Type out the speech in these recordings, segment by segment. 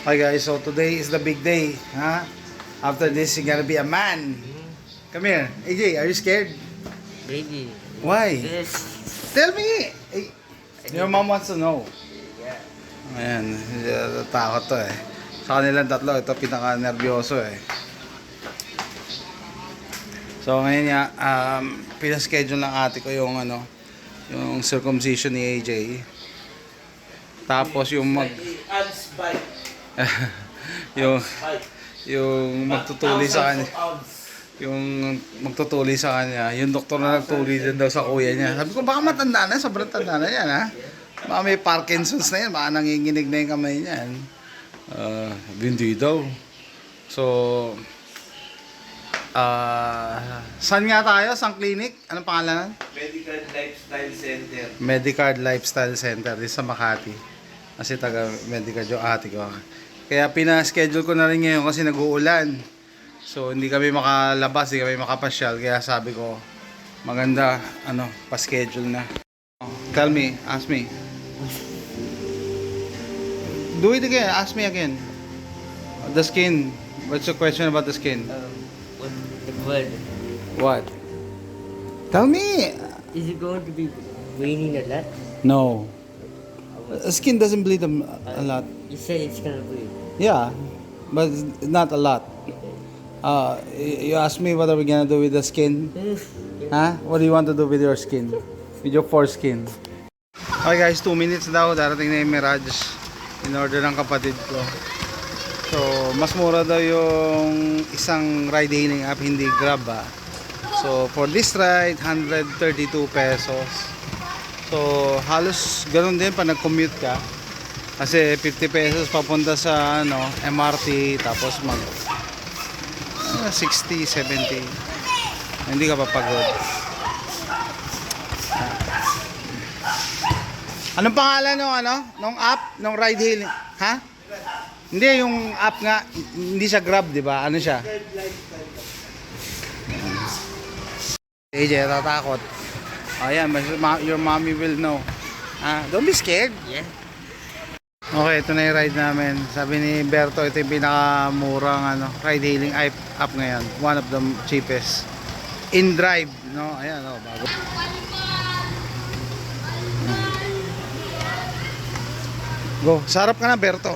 Hi guys, so today is the big day, huh? After this, you're gonna be a man. Come here, AJ. Are you scared? Baby. Why? This. Tell me. Your mom wants to know. Yeah. Ayan, takot to eh. Sa kanilang tatlo, ito pinaka-nervyoso eh. So ngayon nga, pinaschedule ng ate ko yung yung circumcision ni AJ. Tapos yung yung magtutuli sa kanya. Yung magtutuli sa kanya, yung doktor na nagtuli din daw sa kuya niya. Sabi ko, baka matanda na, sobrang tanda na yan ha. Baka may Parkinson's na yan, baka nanginginig na yung kamay niyan. Hindi daw. So, saan nga tayo? Saan clinic? Anong pangalan? Medical Lifestyle Center. Medical Lifestyle Center dito sa Makati. Kasi taga medical yung ate ko. Kaya pina-schedule ko na rin ngayon kasi nag-uulan. So hindi kami makalabas, hindi kami makapasyal. Kaya sabi ko, maganda pa-schedule na. Tell me, ask me. Do it again, ask me again. The skin. What's your question about the skin? What the word? What? Tell me. Is it going to be raining a lot? No. Skin doesn't bleed a lot. You said it's gonna bleed. Yeah, but not a lot. You asked me what are we gonna do with the skin? Huh? What do you want to do with your skin? With your foreskin? Okay guys, 2 minutes daw. Darating na yung Mirage. In order ng kapatid ko. So, mas mura daw yung isang ride-hailing app, hindi Grab ah. So, for this ride, 132 pesos. So, halos ganun din pa nag-commute ka. Kasi 50 pesos papunta sa MRT, tapos 60, 70. Hindi ka papagod. Anong pangalan nung app, nung ride hailing? Ha? Hindi, yung app nga, hindi siya Grab, di ba? Ano siya? AJ, tatakot. Ayan, your mommy will know. Don't be scared. Yeah. Okay, ito na yung ride namin. Sabi ni Berto, ito yung pinakamurang ride-hailing app ngayon. One of the cheapest. InDrive, no? Ayan, bago. Go, sarap ka na, Berto.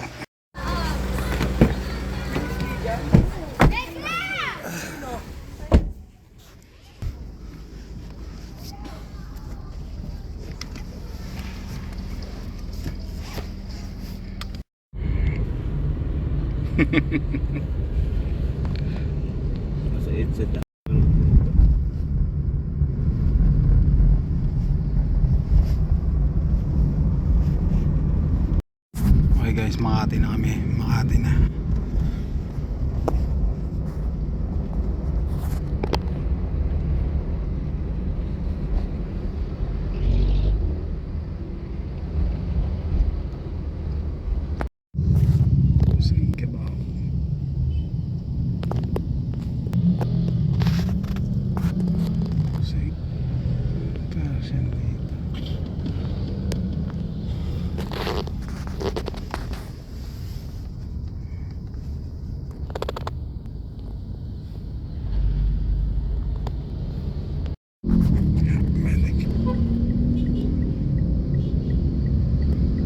So it's a Okay guys, Makati na kami. Makati na.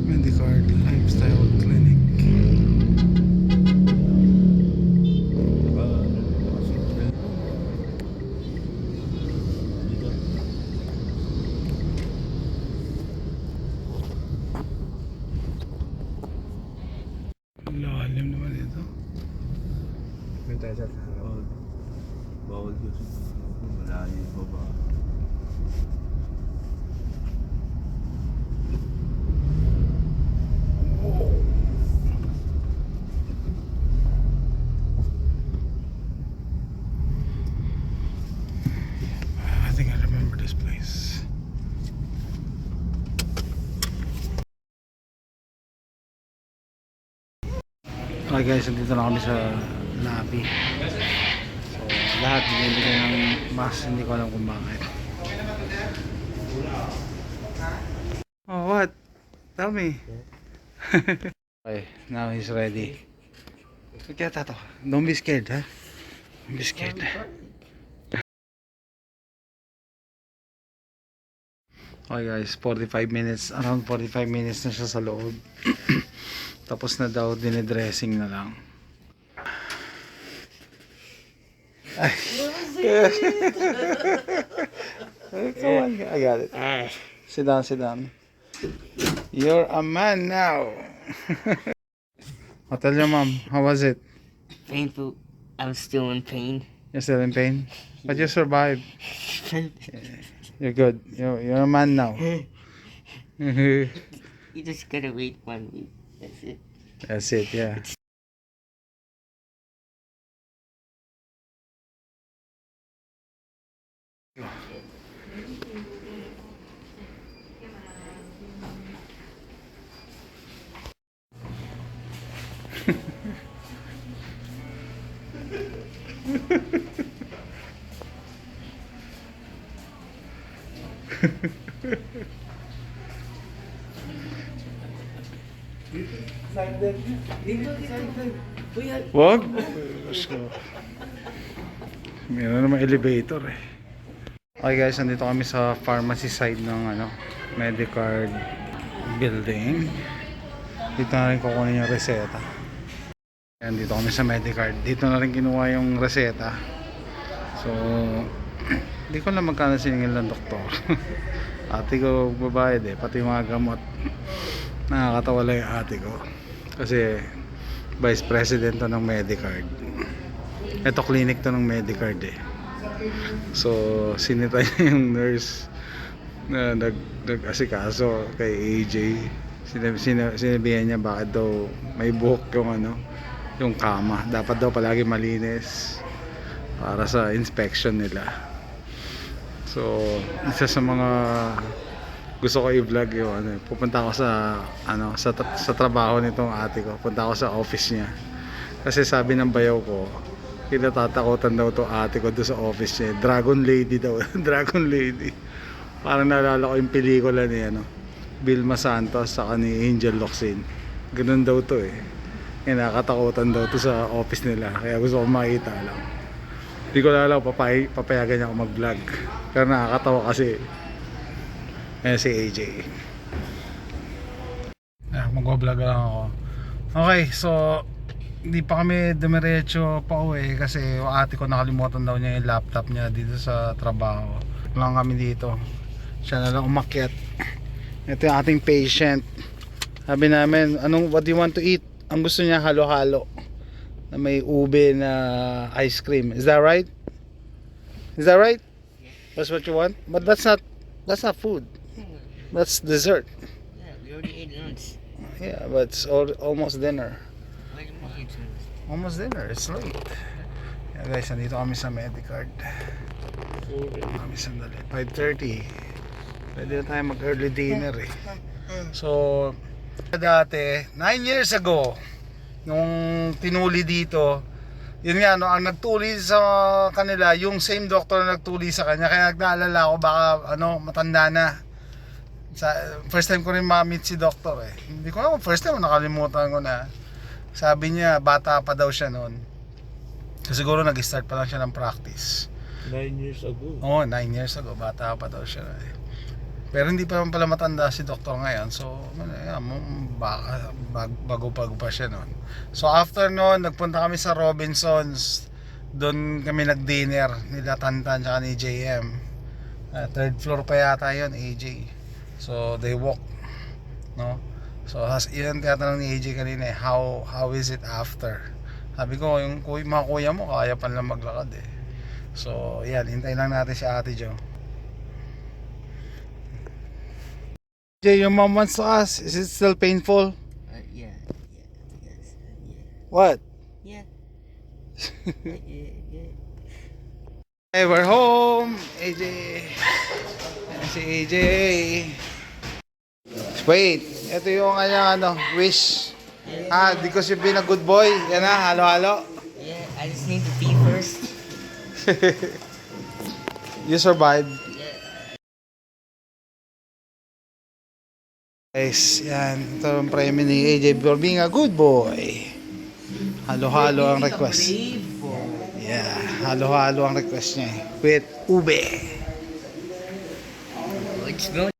Medicard Lifestyle Clinic. Lalim naman ito. may tayo sa harap. Bawal yun. Malayo pa ba? I think I remember this place. Okay guys, nandito na kami sa lobby. So, lahat binibigay ng mask, hindi ko alam kung bakit. Oh, what? Tell me. Okay, now he's ready. Look at that. Don't be scared, huh? Don't be scared. Okay guys, 45 minutes, around 45 minutes na siya sa loob. Tapos na daw, dinedressing na lang. Ay. Come on, I got it. Sit down, sit down. You're a man now. I'll tell your mom, how was it? Painful. I'm still in pain. You're still in pain? But you survived. You're good. You're a man now. You just gotta wait 1 week. That's it. That's it, yeah. Wag. Meron naman elevator eh. Okay guys, nandito kami sa pharmacy side ng Medicard building. Dito na rin kukunin yung reseta. Ayan, dito kami sa Medicard. Dito na rin kinuha yung reseta. So, hindi ko lang magkano siningil ng doktor. Ate ko babayad eh, pati mga gamot. Nakakatawa lang yung ate ko. Kasi vice president to ng Medicard. Ito clinic to ng Medicard eh. So sinita niya yung nurse na nag-asikaso kay AJ. Sinabihan niya bakit daw may buhok yung kama. Dapat daw palagi malinis para sa inspection nila. So isa sa mga gusto ko i-vlog yung pupunta ako sa trabaho nitong ate ko. Punta ako sa office niya. Kasi sabi ng bayaw ko, kinatatakutan daw to ate ko doon sa office niya. Dragon Lady daw. Dragon Lady. Parang naalala ko yung pelikula ni Vilma Santos saka ni Angel Locsin. Ganun daw to eh. Kinakatakutan daw to sa office nila. Kaya gusto ko makita lang. Hindi ko lalaw papayagan niya ako mag-vlog. Pero nakakatawa kasi si AJ. Mag-vlog lang ako. Okay, so hindi pa kami dumiretso pa uwi kasi yung ate ko nakalimutan daw niya yung laptop niya dito sa trabaho. Lang kami dito. Siya na lang umakyat. Ito yung ating patient. Sabi namin, what do you want to eat? Ang gusto niya halo-halo na may ube na ice cream. Is that right? Is that right? That's what you want? But that's not food. That's dessert. Yeah, we already ate lunch. Yeah, but it's almost dinner. Why did we eat lunch? Almost dinner. It's late. Yeah guys, nandito kami sa Medicard. Kami sandali. 5:30. Pwede na tayo mag-early dinner eh. So, dati, 9 years ago, nung tinuli dito, yun nga, ang nagtuli sa kanila, yung same doctor na nagtuli sa kanya. Kaya nagdaalala ako, baka matanda na. First time ko rin ma-meet si doctor eh. Hindi ko alam, first time nakalimutan ko na. Sabi niya, bata pa daw siya noon. So, siguro nag-start pa lang siya ng practice. 9 years ago. Oo, 9 years ago, bata pa daw siya eh. Pero hindi pa pala matanda si doktor ngayon. So, bago-bago pa siya noon. So, after noon, nagpunta kami sa Robinsons. Doon kami nag-dinner nila Tantan tsaka ni JM. Third floor pa yata yun, AJ. So they walk, no? So yun tinatanong ni AJ kanina, how is it after? Sabi ko, yung mga kuya mo kaya pa lang maglakad eh. So yan, hintay lang natin si Ate Jo. Jay, your mom wants to ask, is it still painful? Yeah. What? Yeah. Hey, we're home. AJ. Yan si AJ. Wait, ito yung kanyang wish. Because you've been a good boy. Yan na, halo-halo. Yeah, I just need to pee first. You survived. Yeah. Guys, yan. Ito ang premium ni AJ for being a good boy. Halo-halo ang request. Yeah, halo-halo ang request niya eh. With ube. Let's go.